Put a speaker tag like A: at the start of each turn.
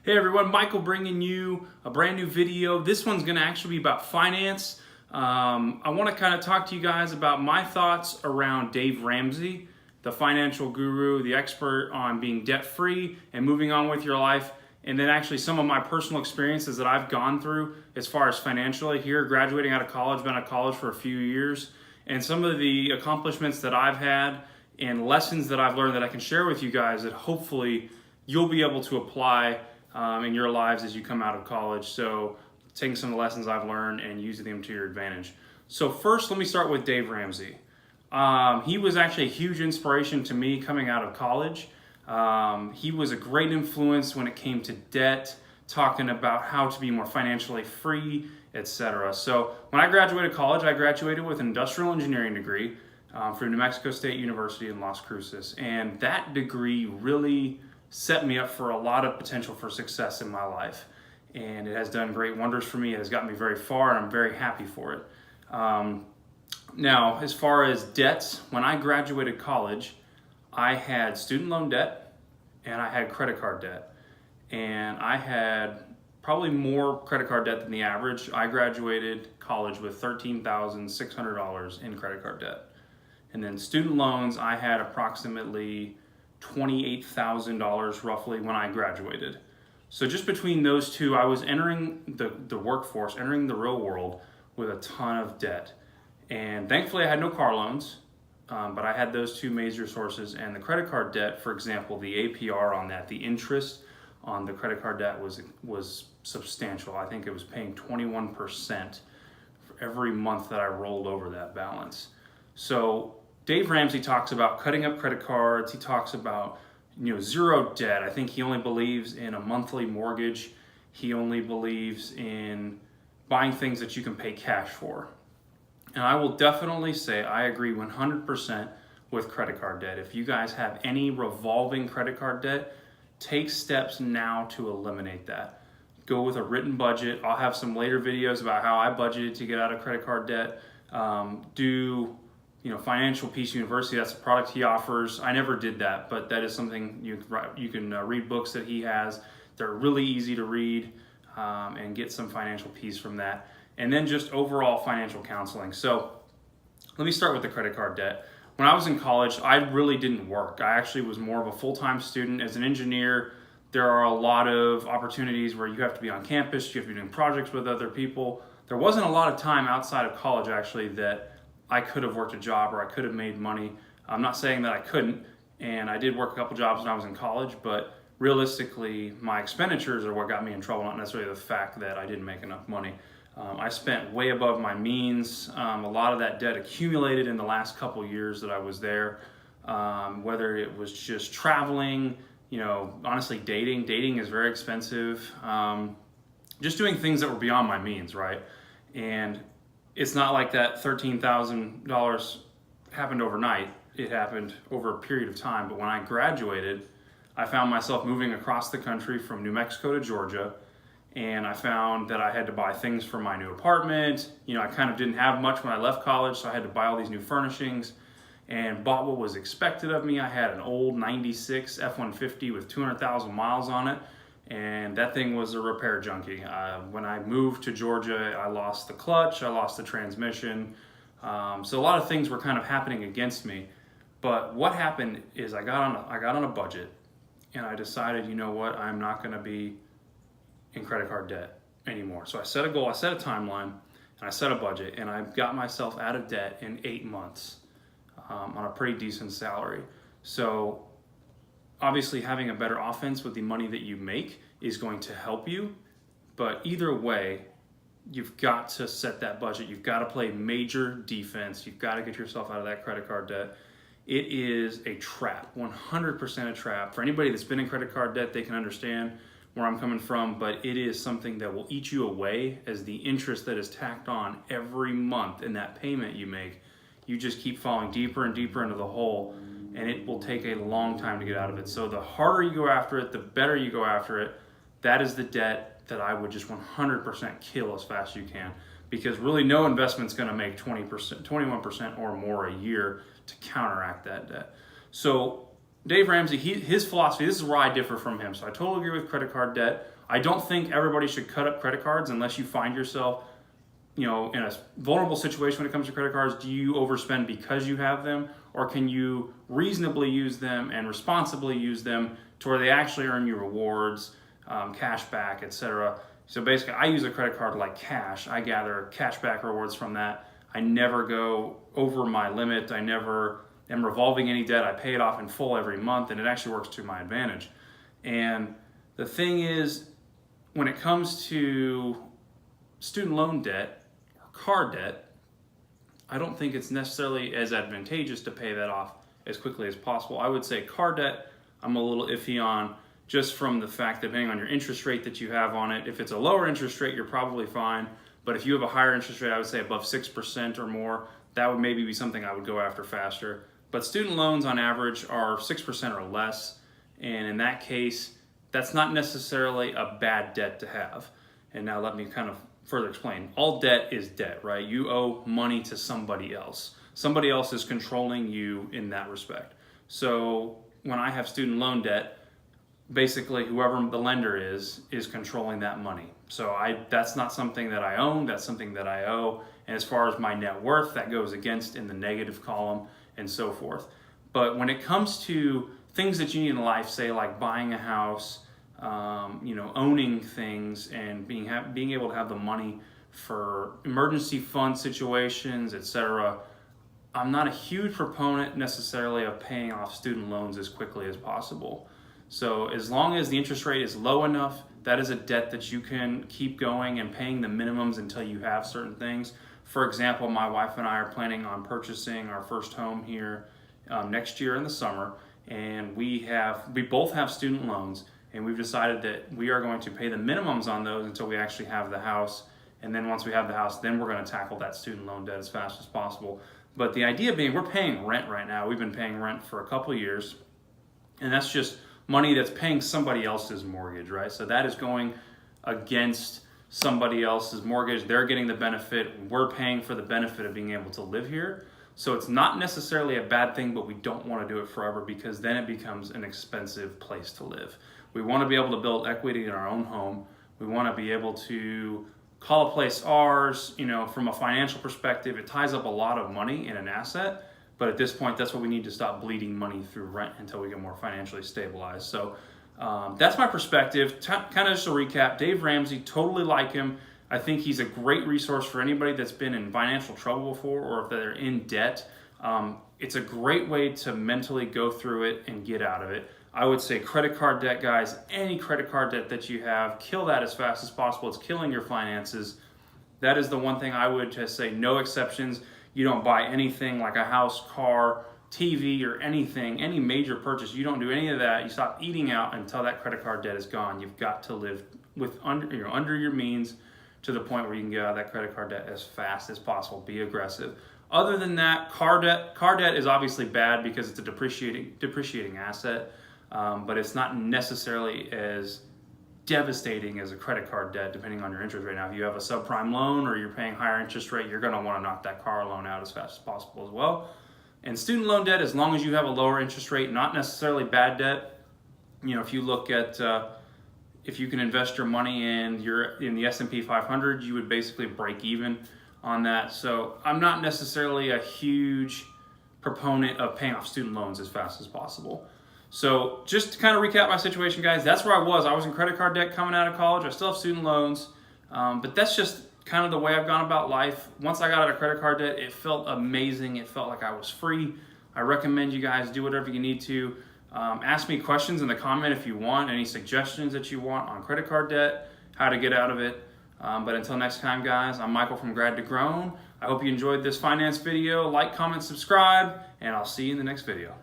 A: Hey everyone, Michael bringing you a brand new video. This one's going to actually be about finance. I want to kind of talk to you guys about my thoughts around Dave Ramsey, the financial guru, the expert on being debt-free and moving on with your life, and then actually some of my personal experiences that I've gone through as far as financially here, graduating out of college, been out of college for a few years, and some of the accomplishments that I've had and lessons that I've learned that I can share with you guys that hopefully you'll be able to apply in your lives as you come out of college. So taking some of the lessons I've learned and using them to your advantage. So first, let me start with Dave Ramsey. He was actually a huge inspiration to me coming out of college. He was a great influence when it came to debt, talking about how to be more financially free, etc. So when I graduated college, I graduated with an industrial engineering degree from New Mexico State University in Las Cruces. And that degree really set me up for a lot of potential for success in my life. And it has done great wonders for me. It has gotten me very far, and I'm very happy for it. Now, as far as debts, when I graduated college, I had student loan debt and I had credit card debt. And I had probably more credit card debt than the average. I graduated college with $13,600 in credit card debt. And then student loans, I had approximately $28,000 roughly when I graduated. So just between those two, I was entering the workforce, entering the real world with a ton of debt. And thankfully I had no car loans, but I had those two major sources. And the credit card debt, for example, the APR on that, the interest on the credit card debt was substantial. I think it was paying 21% for every month that I rolled over that balance. So Dave Ramsey talks about cutting up credit cards. He talks about zero debt. I think he only believes in a monthly mortgage. He only believes in buying things that you can pay cash for. And I will definitely say I agree 100% with credit card debt. If you guys have any revolving credit card debt, take steps now to eliminate that. Go with a written budget. I'll have some later videos about how I budgeted to get out of credit card debt. Financial Peace University, that's a product he offers. I never did that, but that is something you can read books that he has. They're really easy to read and get some financial peace from that. And then just overall financial counseling. So let me start with the credit card debt. When I was in college, I really didn't work. I actually was more of a full-time student. As an engineer, there are a lot of opportunities where you have to be on campus, you have to be doing projects with other people. There wasn't a lot of time outside of college actually that I could have worked a job or I could have made money. I'm not saying that I couldn't, and I did work a couple jobs when I was in college, but realistically, my expenditures are what got me in trouble, not necessarily the fact that I didn't make enough money. I spent way above my means. A lot of that debt accumulated in the last couple years that I was there, whether it was just traveling, honestly dating. Dating is very expensive. Just doing things that were beyond my means, right? And it's not like that $13,000 happened overnight. It happened over a period of time. But when I graduated, I found myself moving across the country from New Mexico to Georgia. And I found that I had to buy things for my new apartment. I kind of didn't have much when I left college, so I had to buy all these new furnishings and bought what was expected of me. I had an old 96 F-150 with 200,000 miles on it. And that thing was a repair junkie. When I moved to Georgia, I lost the clutch, I lost the transmission. So a lot of things were kind of happening against me. But what happened is I got on a budget, and I decided, you know what, I'm not going to be in credit card debt anymore. So I set a goal, I set a timeline, and I set a budget, and I got myself out of debt in 8 months on a pretty decent salary. So obviously, having a better offense with the money that you make is going to help you. But either way, you've got to set that budget. You've got to play major defense. You've got to get yourself out of that credit card debt. It is a trap, 100% a trap. For anybody that's been in credit card debt, they can understand where I'm coming from, but it is something that will eat you away as the interest that is tacked on every month in that payment you make. You just keep falling deeper and deeper into the hole, and it will take a long time to get out of it. So the harder you go after it, the better you go after it. That is the debt that I would just 100% kill as fast as you can, because really no investment's going to make 20%, 21% or more a year to counteract that debt. So Dave Ramsey, his philosophy, this is where I differ from him. So I totally agree with credit card debt. I don't think everybody should cut up credit cards unless you find yourself, in a vulnerable situation when it comes to credit cards. Do you overspend because you have them, or can you reasonably use them and responsibly use them to where they actually earn you rewards, cash back, etc.? So basically, I use a credit card like cash. I gather cash back rewards from that. I never go over my limit. I never am revolving any debt. I pay it off in full every month, and it actually works to my advantage. And the thing is, when it comes to student loan debt or car debt, I don't think it's necessarily as advantageous to pay that off as quickly as possible. I would say car debt, I'm a little iffy on, just from the fact that depending on your interest rate that you have on it. If it's a lower interest rate, you're probably fine. But if you have a higher interest rate, I would say above 6% or more, that would maybe be something I would go after faster. But student loans on average are 6% or less. And in that case, that's not necessarily a bad debt to have. And now let me kind of further explain. All debt is debt, right? You owe money to somebody else. Somebody else is controlling you in that respect. So when I have student loan debt, basically whoever the lender is controlling that money. So that's not something that I own, that's something that I owe. And as far as my net worth, that goes against in the negative column and so forth. But when it comes to things that you need in life, say like buying a house, owning things, and being able to have the money for emergency fund situations, etc., I'm not a huge proponent necessarily of paying off student loans as quickly as possible. So as long as the interest rate is low enough, that is a debt that you can keep going and paying the minimums until you have certain things. For example, my wife and I are planning on purchasing our first home here next year in the summer, and we both have student loans, and we've decided that we are going to pay the minimums on those until we actually have the house. And then once we have the house, then we're going to tackle that student loan debt as fast as possible. But the idea being, we're paying rent right now. We've been paying rent for a couple of years, and that's just money that's paying somebody else's mortgage, right? So that is going against somebody else's mortgage. They're getting the benefit. We're paying for the benefit of being able to live here. So it's not necessarily a bad thing, but we don't want to do it forever, because then it becomes an expensive place to live. We want to be able to build equity in our own home. We want to be able to call a place ours. From a financial perspective, it ties up a lot of money in an asset. But at this point, that's what we need to stop bleeding money through rent until we get more financially stabilized. So that's my perspective. Kind of just a recap, Dave Ramsey, totally like him. I think he's a great resource for anybody that's been in financial trouble before, or if they're in debt. It's a great way to mentally go through it and get out of it. I would say credit card debt, guys, any credit card debt that you have, kill that as fast as possible. It's killing your finances. That is the one thing I would just say, no exceptions. You don't buy anything like a house, car, TV, or anything, any major purchase. You don't do any of that. You stop eating out until that credit card debt is gone. You've got to live under your means, to the point where you can get out of that credit card debt as fast as possible. Be aggressive. Other than that, car debt is obviously bad because it's a depreciating asset, but it's not necessarily as devastating as a credit card debt, depending on your interest rate. Now, if you have a subprime loan or you're paying higher interest rate, you're going to want to knock that car loan out as fast as possible as well. And student loan debt, as long as you have a lower interest rate, not necessarily bad debt. If you look at if you can invest your money in the S&P 500, you would basically break even on that. So I'm not necessarily a huge proponent of paying off student loans as fast as possible. So just to kind of recap my situation, guys, that's where I was. I was in credit card debt coming out of college. I still have student loans, but that's just kind of the way I've gone about life. Once I got out of credit card debt, it felt amazing. It felt like I was free. I recommend you guys do whatever you need to. Ask me questions in the comment if you want, any suggestions that you want on credit card debt, how to get out of it. But until next time, guys, I'm Michael from Grad to Grown. I hope you enjoyed this finance video. Like, comment, subscribe, and I'll see you in the next video.